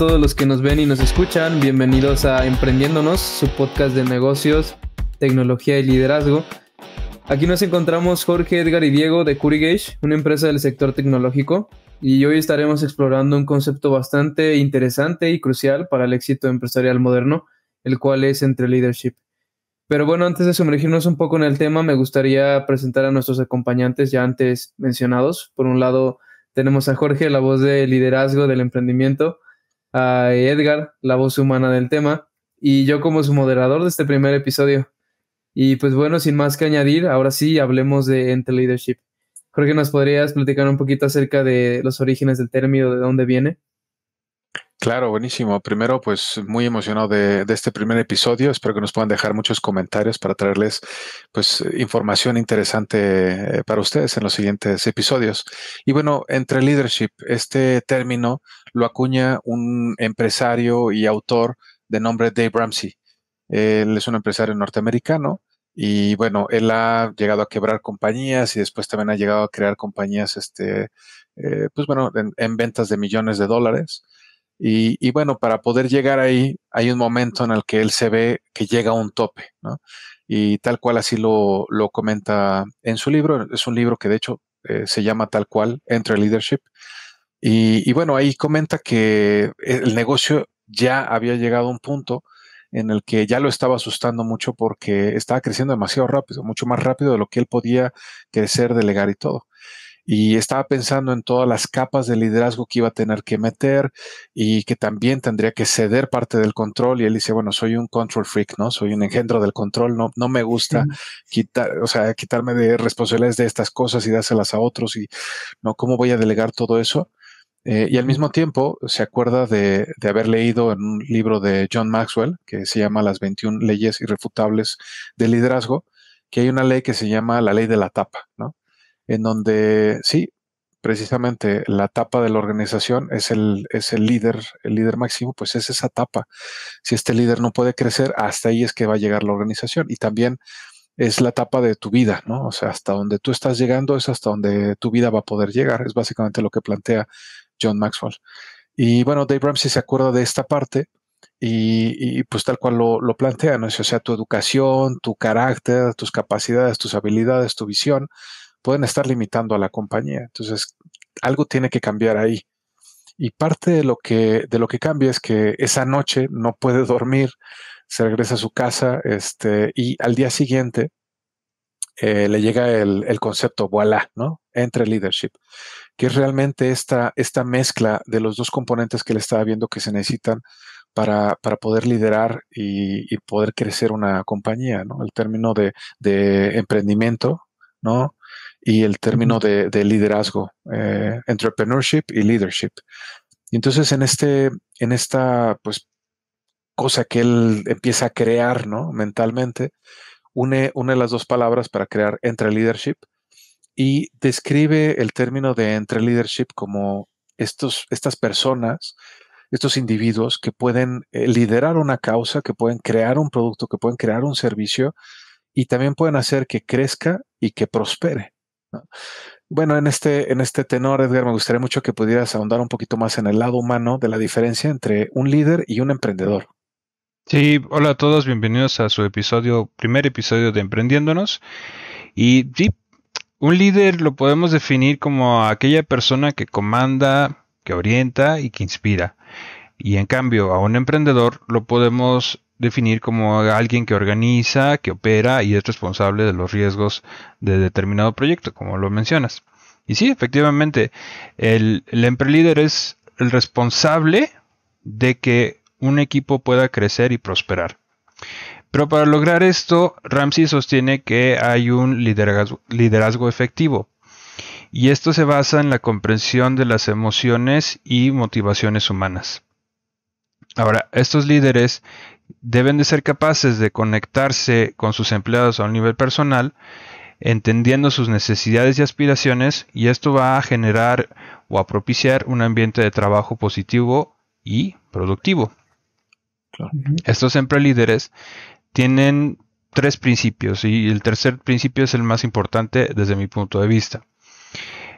todos los que nos ven y nos escuchan. Bienvenidos a Emprendiéndonos, su podcast de negocios, tecnología y liderazgo. Aquí nos encontramos Jorge, Edgar y Diego de Curigage, una empresa del sector tecnológico, y hoy estaremos explorando un concepto bastante interesante y crucial para el éxito empresarial moderno, el cual es EntreLeadership. Pero bueno, antes de sumergirnos un poco en el tema, me gustaría presentar a nuestros acompañantes ya antes mencionados. Por un lado, tenemos a Jorge, la voz de liderazgo del emprendimiento, a Edgar, la voz humana del tema, y yo como su moderador de este primer episodio. Y pues bueno, sin más que añadir, ahora sí hablemos de EntreLeadership. Jorge, ¿nos podrías platicar un poquito acerca de los orígenes del término, de dónde viene? Claro, buenísimo. Primero, pues muy emocionado de este primer episodio. Espero que nos puedan dejar muchos comentarios para traerles pues información interesante para ustedes en los siguientes episodios. Y bueno, EntreLeadership, este término lo acuña un empresario y autor de nombre Dave Ramsey. Él es un empresario norteamericano y bueno, él ha llegado a quebrar compañías y después también ha llegado a crear compañías, pues bueno, en ventas de millones de dólares. Y bueno, para poder llegar ahí, hay un momento en el que él se ve que llega a un tope, ¿no? Y tal cual así lo comenta en su libro. Es un libro que de hecho se llama tal cual, EntreLeadership. Y bueno, ahí comenta que el negocio ya había llegado a un punto en el que ya lo estaba asustando mucho porque estaba creciendo demasiado rápido, mucho más rápido de lo que él podía crecer, delegar y todo. Y estaba pensando en todas las capas de liderazgo que iba a tener que meter y que también tendría que ceder parte del control. Y él dice, bueno, soy un control freak, ¿no? Soy un engendro del control, no me gusta quitarme de responsabilidades de estas cosas y dárselas a otros y no, ¿cómo voy a delegar todo eso? Y al mismo tiempo se acuerda de haber leído en un libro de John Maxwell que se llama Las 21 leyes irrefutables del liderazgo, que hay una ley que se llama la ley de la tapa, ¿no? En donde sí, precisamente la tapa de la organización es el líder máximo, pues es esa tapa. Si este líder no puede crecer, hasta ahí es que va a llegar la organización. Y también es la tapa de tu vida, ¿no? O sea, hasta donde tú estás llegando es hasta donde tu vida va a poder llegar. Es básicamente lo que plantea John Maxwell. Y bueno, Dave Ramsey se acuerda de esta parte y pues tal cual lo plantea, ¿no? O sea, tu educación, tu carácter, tus capacidades, tus habilidades, tu visión, pueden estar limitando a la compañía. Entonces, algo tiene que cambiar ahí. Y parte de lo que cambia es que esa noche no puede dormir, se regresa a su casa, y al día siguiente le llega el concepto, voilà, ¿no? EntreLeadership, que es realmente esta mezcla de los dos componentes que él estaba viendo que se necesitan para poder liderar y poder crecer una compañía, ¿no? El término de emprendimiento, ¿no? Y el término de liderazgo, entrepreneurship y leadership. Y entonces en esta pues cosa que él empieza a crear, ¿no? Mentalmente, une las dos palabras para crear EntreLeadership y describe el término de EntreLeadership como estas personas, estos individuos que pueden liderar una causa, que pueden crear un producto, que pueden crear un servicio y también pueden hacer que crezca y que prospere, ¿no? Bueno, en este tenor, Edgar, me gustaría mucho que pudieras ahondar un poquito más en el lado humano de la diferencia entre un líder y un emprendedor. Sí, hola a todos, bienvenidos a su primer episodio de Emprendiéndonos. Y sí, un líder lo podemos definir como aquella persona que comanda, que orienta y que inspira. Y en cambio, a un emprendedor lo podemos definir como alguien que organiza, que opera y es responsable de los riesgos de determinado proyecto, como lo mencionas. Y sí, efectivamente, el emprelíder es el responsable de que un equipo pueda crecer y prosperar. Pero para lograr esto, Ramsey sostiene que hay un liderazgo efectivo. Y esto se basa en la comprensión de las emociones y motivaciones humanas. Ahora, estos líderes deben de ser capaces de conectarse con sus empleados a un nivel personal, entendiendo sus necesidades y aspiraciones, y esto va a generar o a propiciar un ambiente de trabajo positivo y productivo. Claro. Estos emprelíderes tienen 3 principios y el tercer principio es el más importante desde mi punto de vista.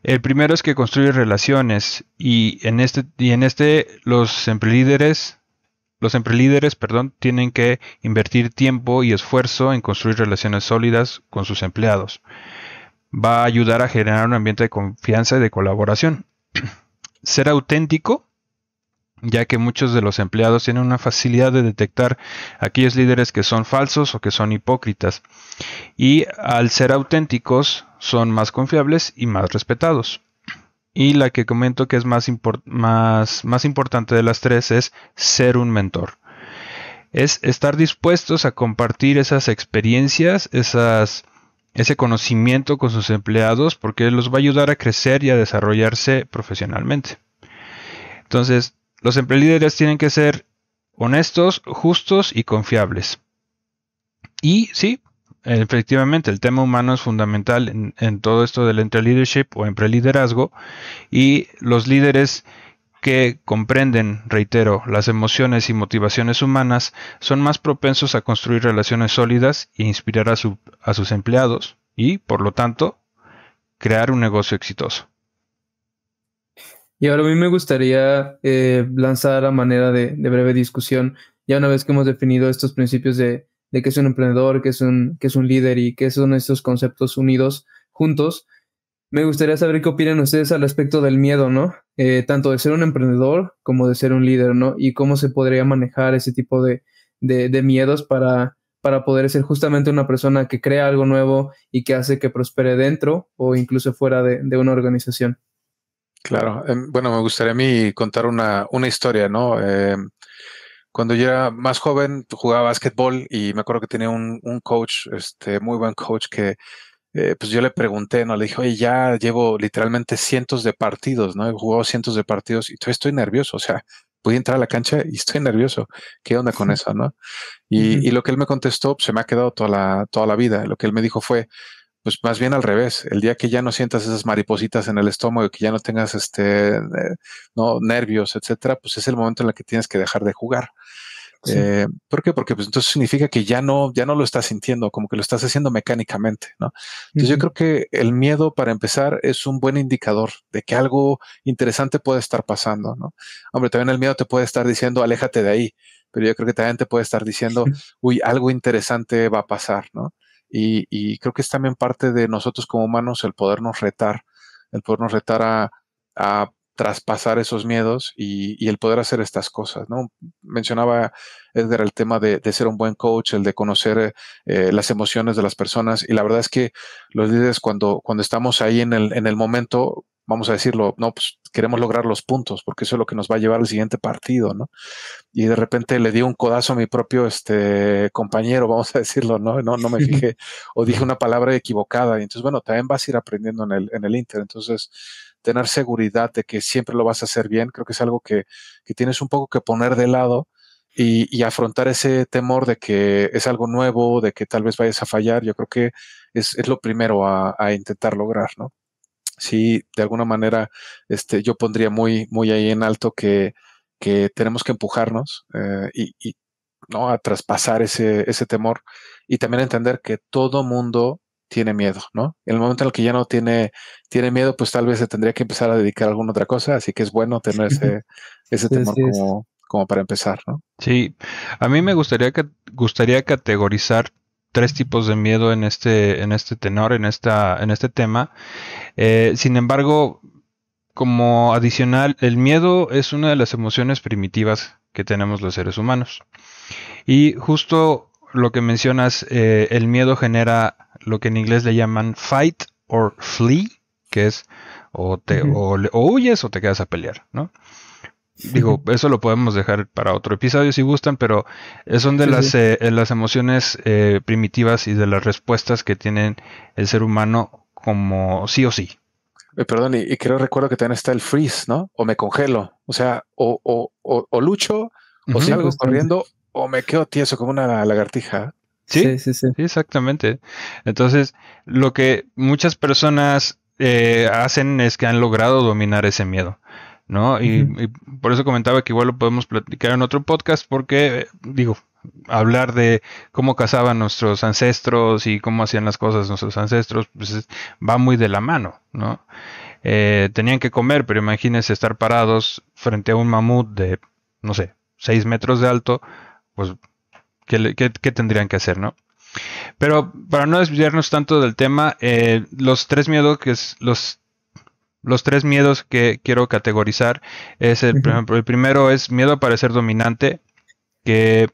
El primero es que construye relaciones y en este los emprelíderes, tienen que invertir tiempo y esfuerzo en construir relaciones sólidas con sus empleados. Va a ayudar a generar un ambiente de confianza y de colaboración. Ser auténtico, ya que muchos de los empleados tienen una facilidad de detectar aquellos líderes que son falsos o que son hipócritas. Y al ser auténticos, son más confiables y más respetados. Y la que comento que es más importante de las tres es ser un mentor. Es estar dispuestos a compartir esas experiencias, ese conocimiento con sus empleados, porque los va a ayudar a crecer y a desarrollarse profesionalmente. Entonces, los empleadores tienen que ser honestos, justos y confiables. Y sí, efectivamente, el tema humano es fundamental en todo esto del entreleadership o empreliderazgo, y los líderes que comprenden, reitero, las emociones y motivaciones humanas son más propensos a construir relaciones sólidas e inspirar a sus empleados y, por lo tanto, crear un negocio exitoso. Y ahora a mí me gustaría lanzar a manera de breve discusión, ya una vez que hemos definido estos principios de qué es un emprendedor, qué es un líder y qué son estos conceptos unidos juntos. Me gustaría saber qué opinan ustedes al respecto del miedo, ¿no? Tanto de ser un emprendedor como de ser un líder, ¿no? Y cómo se podría manejar ese tipo de miedos para poder ser justamente una persona que crea algo nuevo y que hace que prospere dentro o incluso fuera de una organización. Claro. Bueno, me gustaría a mí contar una historia, ¿no? Cuando yo era más joven, jugaba básquetbol y me acuerdo que tenía un coach, muy buen coach que pues yo le pregunté, ¿no? Le dije, oye, ya llevo literalmente cientos de partidos, ¿no? He jugado cientos de partidos y todavía estoy nervioso. O sea, voy a entrar a la cancha y estoy nervioso. ¿Qué onda con eso, no? Y lo que él me contestó, pues, se me ha quedado toda la vida. Lo que él me dijo fue, pues más bien al revés. El día que ya no sientas esas maripositas en el estómago, que ya no tengas no nervios, etcétera, pues es el momento en el que tienes que dejar de jugar. Sí. ¿Por qué? Porque pues entonces significa que ya no lo estás sintiendo, como que lo estás haciendo mecánicamente, ¿no? Entonces yo creo que el miedo, para empezar, es un buen indicador de que algo interesante puede estar pasando, ¿no? Hombre, también el miedo te puede estar diciendo, aléjate de ahí, pero yo creo que también te puede estar diciendo, uy, algo interesante va a pasar, ¿no? Y creo que es también parte de nosotros como humanos el podernos retar a traspasar esos miedos y el poder hacer estas cosas, ¿no? Mencionaba Edgar el tema de ser un buen coach, el de conocer las emociones de las personas, y la verdad es que los líderes cuando estamos ahí en el momento, vamos a decirlo, no, pues queremos lograr los puntos, porque eso es lo que nos va a llevar al siguiente partido, ¿no? Y de repente le di un codazo a mi propio compañero, vamos a decirlo, ¿no? No me fijé, o dije una palabra equivocada, y entonces, bueno, también vas a ir aprendiendo en el Inter. Entonces, tener seguridad de que siempre lo vas a hacer bien, creo que es algo que tienes un poco que poner de lado y afrontar ese temor de que es algo nuevo, de que tal vez vayas a fallar. Yo creo que es lo primero a intentar lograr, ¿no? Sí, de alguna manera, yo pondría muy, muy ahí en alto que tenemos que empujarnos y ¿no? A traspasar ese temor, y también entender que todo mundo tiene miedo, ¿no? En el momento en el que ya no tiene miedo, pues tal vez se tendría que empezar a dedicar a alguna otra cosa, así que es bueno tener ese temor como para empezar, ¿no? Sí, a mí me gustaría categorizar 3 tipos de miedo en este tenor, en este tema. Sin embargo, como adicional, el miedo es una de las emociones primitivas que tenemos los seres humanos. Y justo lo que mencionas, el miedo genera lo que en inglés le llaman fight or flee, que es o huyes o te quedas a pelear, ¿no? Digo, eso lo podemos dejar para otro episodio si gustan, pero son de las emociones primitivas y de las respuestas que tienen el ser humano como sí o sí. Perdón, y recuerdo que también está el freeze, ¿no? O me congelo, o sea, o lucho, o salgo corriendo, o me quedo tieso como una lagartija. Sí, exactamente. Entonces, lo que muchas personas hacen es que han logrado dominar ese miedo, ¿no? Y por eso comentaba que igual lo podemos platicar en otro podcast, porque, hablar de cómo cazaban nuestros ancestros y cómo hacían las cosas nuestros ancestros, pues va muy de la mano, ¿no? tenían que comer, pero imagínense estar parados frente a un mamut de, no sé, 6 metros de alto, pues, ¿qué tendrían que hacer, no? Pero para no desviarnos tanto del tema, los tres miedos los tres miedos que quiero categorizar es, por ejemplo, el primero es miedo a parecer dominante, que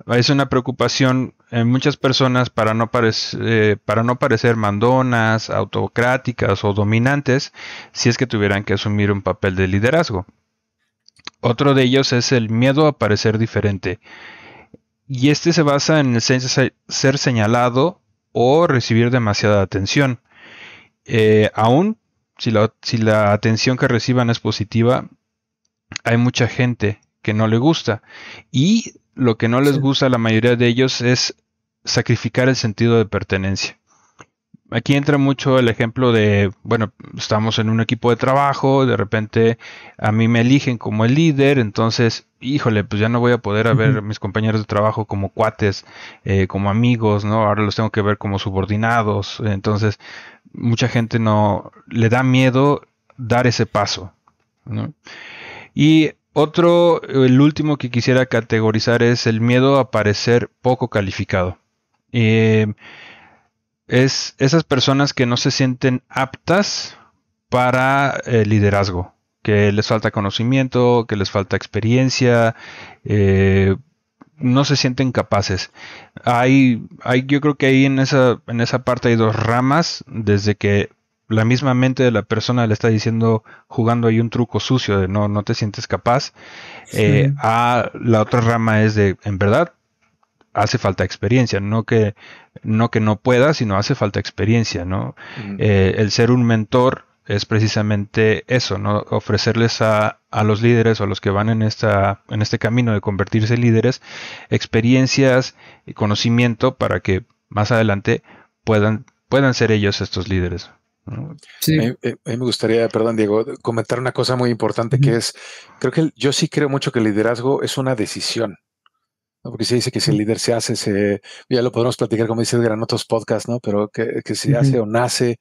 es una preocupación en muchas personas para no parecer mandonas, autocráticas o dominantes si es que tuvieran que asumir un papel de liderazgo. Otro de ellos es el miedo a parecer diferente. Y este se basa en el ser señalado o recibir demasiada atención. Aún si la atención que reciban es positiva, hay mucha gente que no le gusta. Y lo que no les gusta a la mayoría de ellos es sacrificar el sentido de pertenencia. Aquí entra mucho el ejemplo de, bueno, estamos en un equipo de trabajo, de repente a mí me eligen como el líder, entonces, híjole, pues ya no voy a poder ver a mis compañeros de trabajo como cuates, como amigos, ¿no? Ahora los tengo que ver como subordinados, entonces mucha gente no le da miedo dar ese paso, ¿no? Y el último que quisiera categorizar es el miedo a parecer poco calificado. Es esas personas que no se sienten aptas para el liderazgo, que les falta conocimiento, que les falta experiencia, no se sienten capaces. Yo creo que ahí en esa parte hay dos ramas, desde que la misma mente de la persona le está diciendo, jugando ahí un truco sucio de no te sientes capaz, a la otra rama es de, en verdad, hace falta experiencia, no que no pueda, sino hace falta experiencia, ¿no? El ser un mentor es precisamente eso, ¿no? Ofrecerles a los líderes o a los que van en este camino de convertirse en líderes, experiencias y conocimiento para que más adelante puedan ser ellos estos líderes, ¿no? Sí. A mí me gustaría, perdón, Diego, comentar una cosa muy importante que es, yo sí creo mucho que el liderazgo es una decisión. ¿No? Porque se dice que si el líder se hace, ya lo podemos platicar como dice Edgar en otros podcasts, ¿no? Pero que se hace o nace,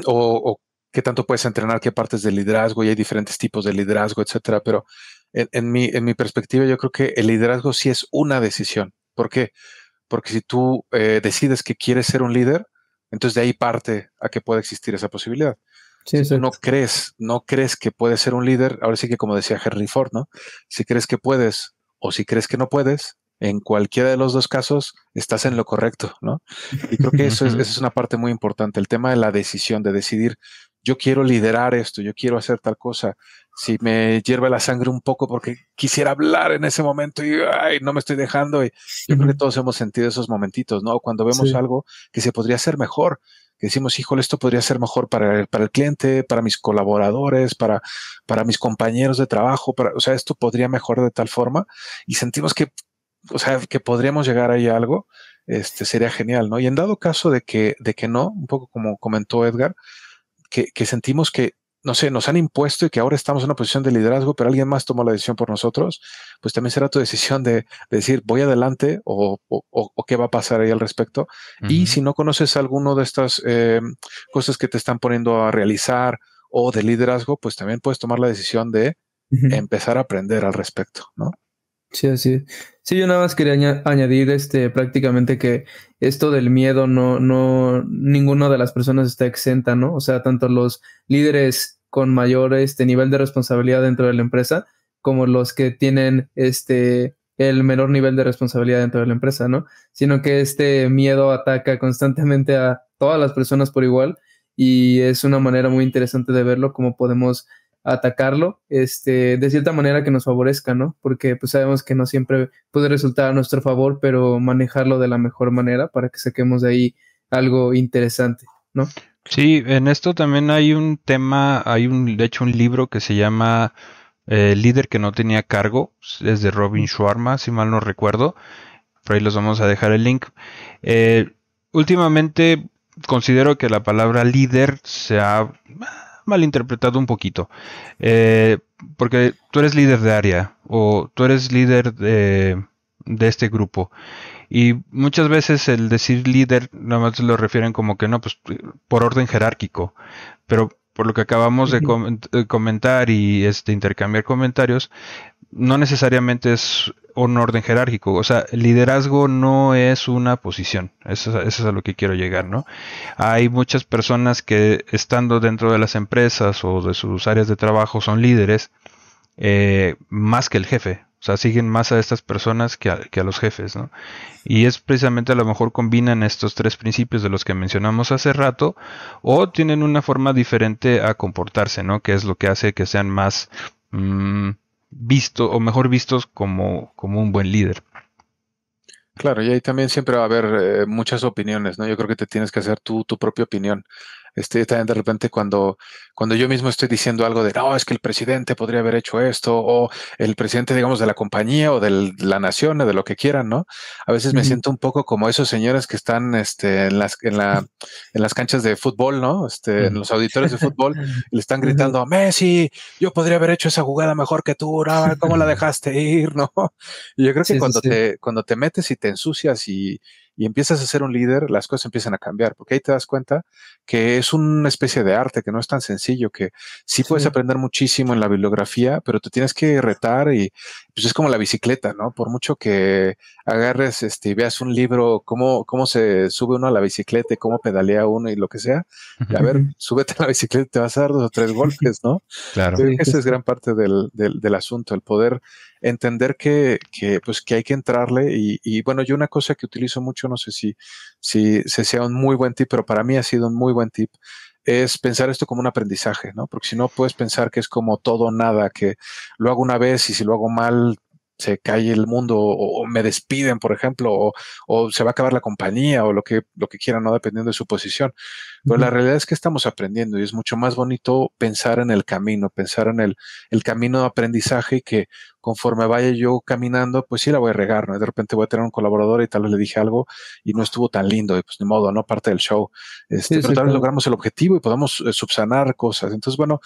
o qué tanto puedes entrenar, qué partes del liderazgo, y hay diferentes tipos de liderazgo, etcétera. Pero en mi perspectiva, yo creo que el liderazgo sí es una decisión. ¿Por qué? Porque si tú decides que quieres ser un líder, entonces de ahí parte a que pueda existir esa posibilidad. Sí, si tú no crees que puedes ser un líder, ahora sí que como decía Henry Ford, ¿no? Si crees que puedes o si crees que no puedes, en cualquiera de los dos casos estás en lo correcto, ¿no? Y creo que esa es una parte muy importante, el tema de la decisión, de decidir, yo quiero liderar esto, yo quiero hacer tal cosa. Si me hierve la sangre un poco porque quisiera hablar en ese momento y ay, no me estoy dejando. Y yo creo que todos hemos sentido esos momentitos, ¿no? Cuando vemos algo que se podría hacer mejor, que decimos, híjole, esto podría ser mejor para el cliente, para mis colaboradores, para mis compañeros de trabajo, o sea, esto podría mejorar de tal forma y sentimos que, o sea, que podríamos llegar ahí a algo, sería genial, ¿no? Y en dado caso de que no, un poco como comentó Edgar, que sentimos que, no sé, nos han impuesto y que ahora estamos en una posición de liderazgo, pero alguien más tomó la decisión por nosotros, pues también será tu decisión de decir, voy adelante o qué va a pasar ahí al respecto. Y si no conoces alguno de estas cosas que te están poniendo a realizar o de liderazgo, pues también puedes tomar la decisión de empezar a aprender al respecto, ¿no? Sí, así es. Sí, yo nada más quería añadir prácticamente que esto del miedo ninguna de las personas está exenta, ¿no? O sea, tanto los líderes con mayor nivel de responsabilidad dentro de la empresa, como los que tienen el menor nivel de responsabilidad dentro de la empresa, ¿no? Sino que este miedo ataca constantemente a todas las personas por igual, y es una manera muy interesante de verlo, cómo podemos atacarlo, de cierta manera que nos favorezca, ¿no? Porque pues sabemos que no siempre puede resultar a nuestro favor, pero manejarlo de la mejor manera para que saquemos de ahí algo interesante, ¿no? Sí, en esto también hay un tema, de hecho un libro que se llama Líder que no tenía cargo, es de Robin Sharma, si mal no recuerdo, por ahí los vamos a dejar el link. Últimamente considero que la palabra líder se ha malinterpretado un poquito, porque tú eres líder de área o tú eres líder de este grupo, y muchas veces el decir líder nada más lo refieren como que no, pues por orden jerárquico, pero por lo que acabamos de comentar y intercambiar comentarios, no necesariamente es un orden jerárquico. O sea, liderazgo no es una posición. Eso es a lo que quiero llegar, ¿no? Hay muchas personas que estando dentro de las empresas o de sus áreas de trabajo son líderes más que el jefe. O sea, siguen más a estas personas que a los jefes, ¿no? Y es precisamente, a lo mejor combinan estos 3 principios de los que mencionamos hace rato, o tienen una forma diferente a comportarse, ¿no? Que es lo que hace que sean más o mejor vistos como un buen líder. Claro, y ahí también siempre va a haber muchas opiniones, ¿no? Yo creo que te tienes que hacer tu propia opinión. También de repente cuando yo mismo estoy diciendo algo de, no, es que el presidente podría haber hecho esto, o el presidente, digamos, de la compañía o de la nación o de lo que quieran, ¿no? A veces me siento un poco como esos señores que están en las canchas de fútbol, ¿no? En los auditorios de fútbol, y le están gritando, Messi, yo podría haber hecho esa jugada mejor que tú, ¿no? ¿Cómo la dejaste ir, no? Y yo creo que cuando te metes y te ensucias y empiezas a ser un líder, las cosas empiezan a cambiar, porque ahí te das cuenta que es una especie de arte, que no es tan sencillo, que sí puedes aprender muchísimo en la bibliografía, pero te tienes que retar y pues es como la bicicleta, ¿no? Por mucho que agarres y veas un libro, cómo se sube uno a la bicicleta y cómo pedalea uno y lo que sea, a ver, súbete a la bicicleta y te vas a dar 2 o 3 golpes, ¿no? Claro. Creo que esa es gran parte del asunto, el poder entender que hay que entrarle y bueno, yo una cosa que utilizo mucho, no sé si sea un muy buen tip, pero para mí ha sido un muy buen tip, es pensar esto como un aprendizaje, ¿no? Porque si no puedes pensar que es como todo o nada, que lo hago una vez y si lo hago mal se cae el mundo o me despiden, por ejemplo, o se va a acabar la compañía o lo que quieran, ¿no? Dependiendo de su posición. Pero la realidad es que estamos aprendiendo y es mucho más bonito pensar en el camino, pensar en el camino de aprendizaje y que conforme vaya yo caminando, pues sí la voy a regar, ¿no? De repente voy a tener un colaborador y tal vez le dije algo y no estuvo tan lindo y pues ni modo, ¿no? Parte del show. Pero tal vez logramos el objetivo y podamos subsanar cosas. Entonces, bueno,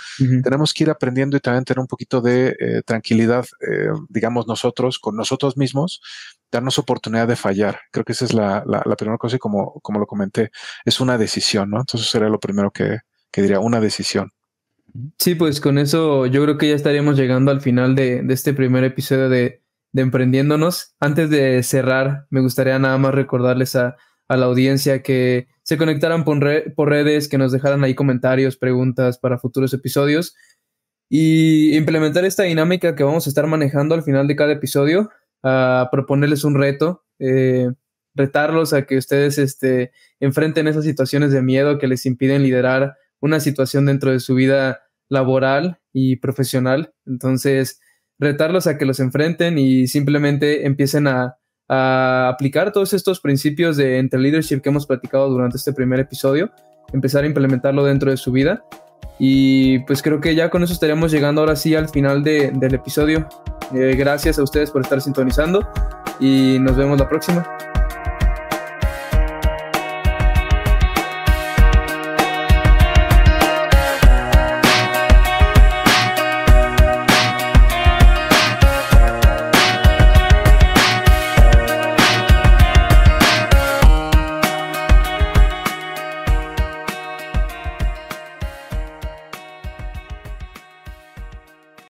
tenemos que ir aprendiendo y también tener un poquito de tranquilidad, digamos nosotros, con nosotros mismos, darnos oportunidad de fallar. Creo que esa es la primera cosa y como lo comenté, es una decisión, ¿no? Entonces sería lo primero que diría, una decisión. Sí, pues con eso yo creo que ya estaríamos llegando al final de este primer episodio de Emprendiéndonos. Antes de cerrar, me gustaría nada más recordarles a la audiencia que se conectaran por redes, que nos dejaran ahí comentarios, preguntas para futuros episodios y implementar esta dinámica que vamos a estar manejando al final de cada episodio, a proponerles un reto, retarlos a que ustedes enfrenten esas situaciones de miedo que les impiden liderar una situación dentro de su vida laboral y profesional. Entonces, retarlos a que los enfrenten y simplemente empiecen a aplicar todos estos principios de leadership que hemos platicado durante este primer episodio, empezar a implementarlo dentro de su vida. Y pues creo que ya con eso estaríamos llegando ahora sí al final del episodio. Gracias a ustedes por estar sintonizando y nos vemos la próxima.